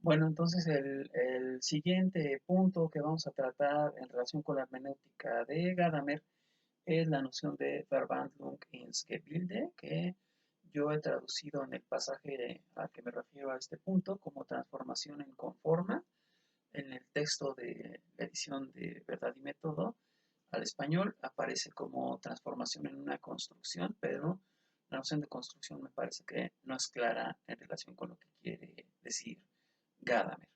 Bueno, entonces el siguiente punto que vamos a tratar en relación con la hermenéutica de Gadamer es la noción de Verwandlung ins Gebilde, que yo he traducido en el pasaje al que me refiero a este punto como transformación en conforma. En el texto de la edición de Verdad y Método al español aparece como transformación en una construcción, pero la noción de construcción me parece que no es clara en relación con lo que quiere decir Gadamer.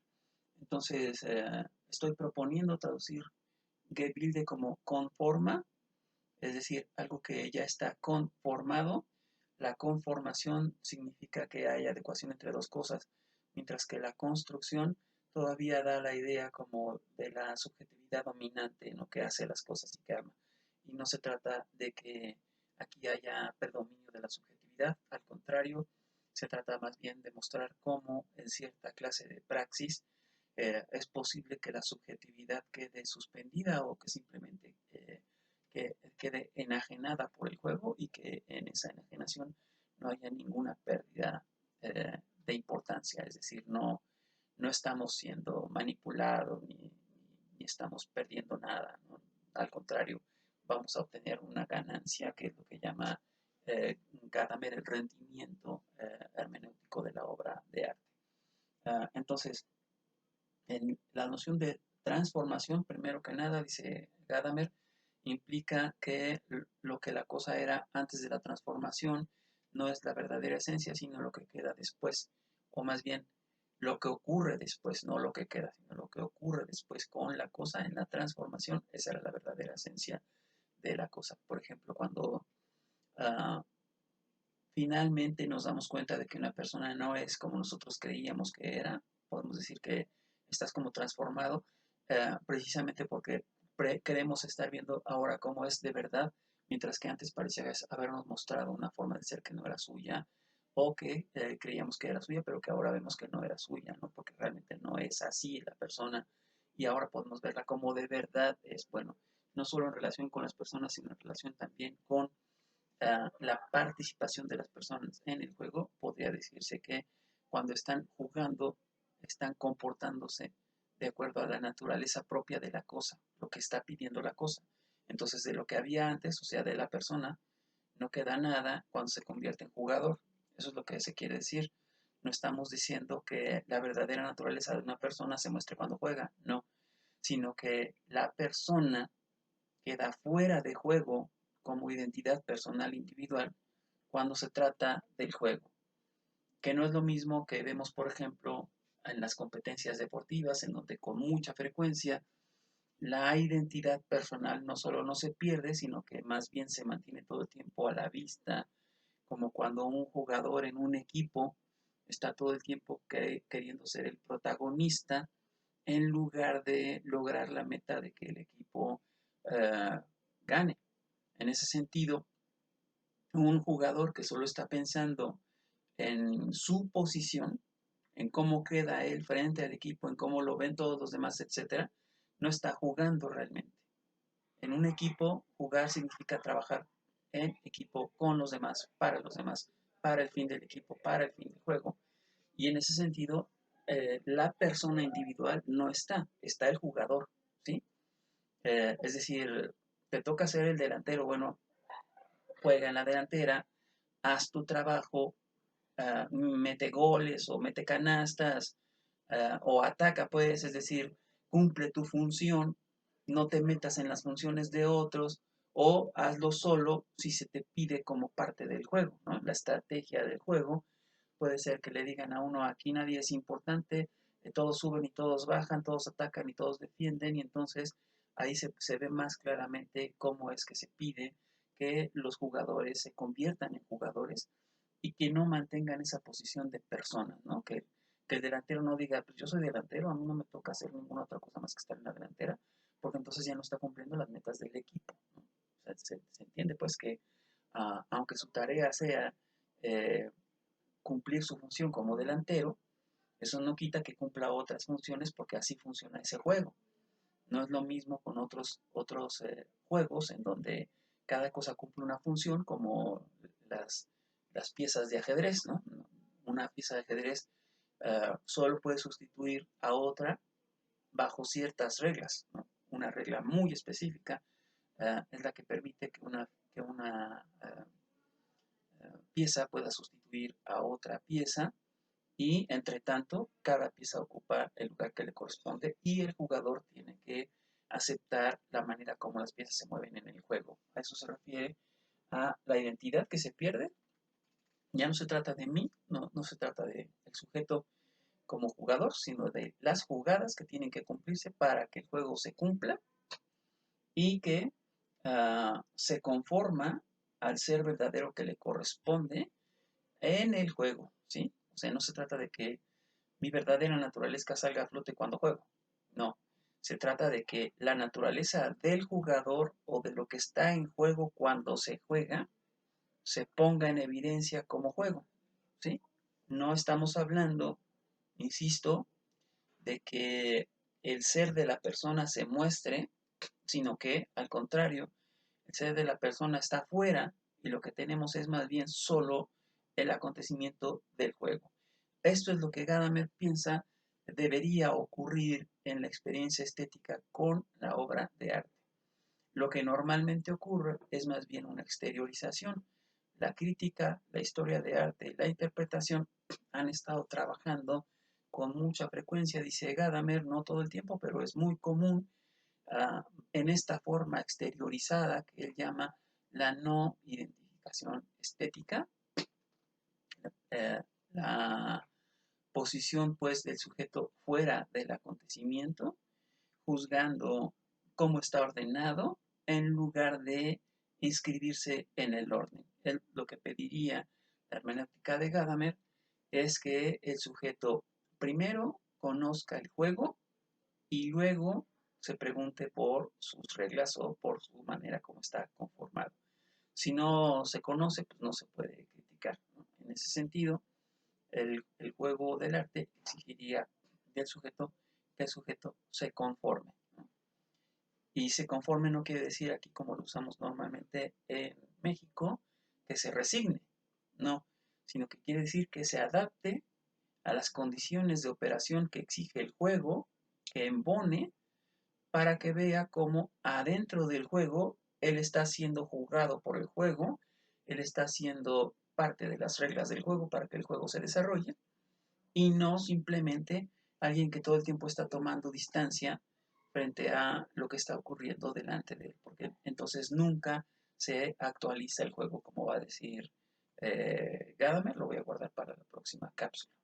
Entonces, estoy proponiendo traducir Gebilde como conforma, es decir, algo que ya está conformado. La conformación significa que hay adecuación entre dos cosas, mientras que la construcción todavía da la idea como de la subjetividad dominante, ¿no? Que hace las cosas y que arma. Y no se trata de que aquí haya predominio de la subjetividad, al contrario, se trata más bien de mostrar cómo en cierta clase de praxis es posible que la subjetividad quede suspendida o que simplemente que quede enajenada por el juego y que en esa enajenación no haya ninguna pérdida de importancia, es decir, no estamos siendo manipulados ni estamos perdiendo nada, ¿no? Al contrario, vamos a obtener una ganancia que es lo que llama Gadamer el rendimiento hermenéutico de la obra de arte. Entonces, en la noción de transformación, primero que nada, dice Gadamer, implica que lo que la cosa era antes de la transformación no es la verdadera esencia, sino lo que queda después, o más bien lo que ocurre después, no lo que queda, sino lo que ocurre después con la cosa en la transformación, esa era la verdadera esencia de la cosa. Por ejemplo, cuando uh, finalmente nos damos cuenta de que una persona no es como nosotros creíamos que era, podemos decir que estás como transformado, precisamente porque queremos estar viendo ahora cómo es de verdad, mientras que antes parecía habernos mostrado una forma de ser que no era suya, o que creíamos que era suya, pero que ahora vemos que no era suya, ¿no? Porque realmente no es así la persona, y ahora podemos verla como de verdad es, bueno, no solo en relación con las personas, sino en relación también con la participación de las personas en el juego, podría decirse que cuando están jugando, están comportándose de acuerdo a la naturaleza propia de la cosa, lo que está pidiendo la cosa. Entonces, de lo que había antes, o sea, de la persona, no queda nada cuando se convierte en jugador. Eso es lo que se quiere decir. No estamos diciendo que la verdadera naturaleza de una persona se muestre cuando juega, no, sino que la persona queda fuera de juego como identidad personal individual cuando se trata del juego, que no es lo mismo que vemos, por ejemplo, en las competencias deportivas, en donde con mucha frecuencia la identidad personal no solo no se pierde, sino que más bien se mantiene todo el tiempo a la vista, como cuando un jugador en un equipo está todo el tiempo queriendo ser el protagonista en lugar de lograr la meta de que el equipo uh, gane. En ese sentido, un jugador que solo está pensando en su posición, en cómo queda él frente al equipo, en cómo lo ven todos los demás, etcétera, no está jugando realmente. En un equipo, jugar significa trabajar en equipo con los demás, para el fin del equipo, para el fin del juego. Y en ese sentido, la persona individual no está el jugador, ¿sí? Es decir, te toca ser el delantero, bueno, juega en la delantera, haz tu trabajo, mete goles o mete canastas o ataca, pues, es decir, cumple tu función, no te metas en las funciones de otros o hazlo solo si se te pide como parte del juego, ¿no? La estrategia del juego puede ser que le digan a uno, aquí nadie es importante, todos suben y todos bajan, todos atacan y todos defienden, y entonces ahí se ve más claramente cómo es que se pide que los jugadores se conviertan en jugadores y que no mantengan esa posición de persona, ¿no? Que el delantero no diga, pues yo soy delantero, a mí no me toca hacer ninguna otra cosa más que estar en la delantera, porque entonces ya no está cumpliendo las metas del equipo, ¿no? O sea, se entiende pues que aunque su tarea sea eh, cumplir su función como delantero, eso no quita que cumpla otras funciones porque así funciona ese juego. No es lo mismo con otros juegos en donde cada cosa cumple una función, como las piezas de ajedrez, ¿no? Una pieza de ajedrez solo puede sustituir a otra bajo ciertas reglas, ¿no? Una regla muy específica es la que permite que una pieza pueda sustituir a otra pieza y entre tanto cada pieza ocupa el lugar que le corresponde y el jugador tiene que aceptar la manera como las piezas se mueven en el juego. A eso se refiere a la identidad que se pierde. Ya no se trata de mí, no se trata del sujeto como jugador, sino de las jugadas que tienen que cumplirse para que el juego se cumpla y que se conforma al ser verdadero que le corresponde en el juego, ¿sí? O sea, no se trata de que mi verdadera naturaleza salga a flote cuando juego. No, se trata de que la naturaleza del jugador o de lo que está en juego cuando se juega se ponga en evidencia como juego, ¿sí? No estamos hablando, insisto, de que el ser de la persona se muestre, sino que, al contrario, el ser de la persona está fuera y lo que tenemos es más bien solo el acontecimiento del juego. Esto es lo que Gadamer piensa debería ocurrir en la experiencia estética con la obra de arte. Lo que normalmente ocurre es más bien una exteriorización. La crítica, la historia de arte y la interpretación han estado trabajando con mucha frecuencia, dice Gadamer, no todo el tiempo, pero es muy común en esta forma exteriorizada que él llama la no identificación estética, la posición pues del sujeto fuera del acontecimiento, juzgando cómo está ordenado en lugar de inscribirse en el orden. Él lo que pediría la hermenéutica de Gadamer es que el sujeto primero conozca el juego y luego se pregunte por sus reglas o por su manera como está conformado. Si no se conoce, pues no se puede criticar, ¿no? En ese sentido, el juego del arte exigiría del sujeto que el sujeto se conforme, ¿no? Y se conforme no quiere decir aquí como lo usamos normalmente en México, que se resigne, no, sino que quiere decir que se adapte a las condiciones de operación que exige el juego, que embone para que vea cómo adentro del juego él está siendo juzgado por el juego, él está siendo parte de las reglas del juego para que el juego se desarrolle y no simplemente alguien que todo el tiempo está tomando distancia frente a lo que está ocurriendo delante de él, porque entonces nunca se actualiza el juego, como va a decir Gadamer, lo voy a guardar para la próxima cápsula.